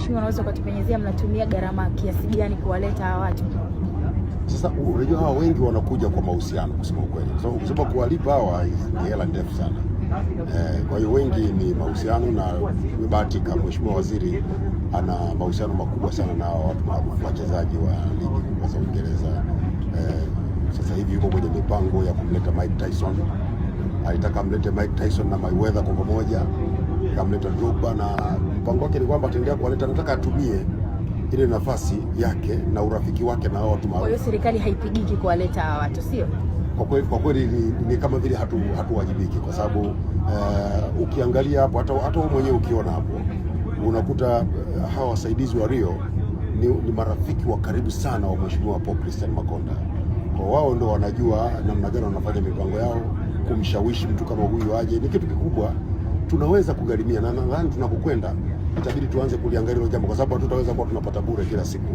Mheshimiwa, unaweza ukatupenyezea mnatumia gharama kiasi gani kuwaleta hawa watu? Sasa unajua hawa wengi wanakuja kwa mahusiano, kusema ukweli. So kusema kuwalipa hawa ni hela ndefu sana. Kwa hiyo wengi ni mahusiano, na nimebahatika Mheshimiwa Waziri ana mahusiano makubwa sana na watu maarufu, wachezaji wa ligi kubwa za Uingereza. Sasa hivi yuko kwenye mipango ya kumleta Mike Tyson. Alitaka amlete Mike Tyson na Mayweather kwa pamoja, kamleta Drogba, na mpango wake ni kwamba ataendelea kuwaleta. Nataka atumie ile nafasi yake na urafiki wake na watu maarufu. Kwa hiyo serikali haipigiki kuwaleta hawa watu, sio? Kwa kweli ni kama vile hatuwajibiki, kwa sababu ukiangalia hapo, hata wewe mwenyewe ukiona hapo unakuta hawa wasaidizi wa Rio ni marafiki wa karibu sana wa Mheshimiwa Paul Christian Makonda. Kwa wao ndio wanajua namna gani wanafanya mipango yao. Kumshawishi mtu kama huyu aje ni kitu kikubwa, tunaweza kugharimia, na nadhani tunapokwenda itabidi tuanze kuliangalia hilo jambo, kwa sababu hatutaweza kuwa tunapata bure kila siku.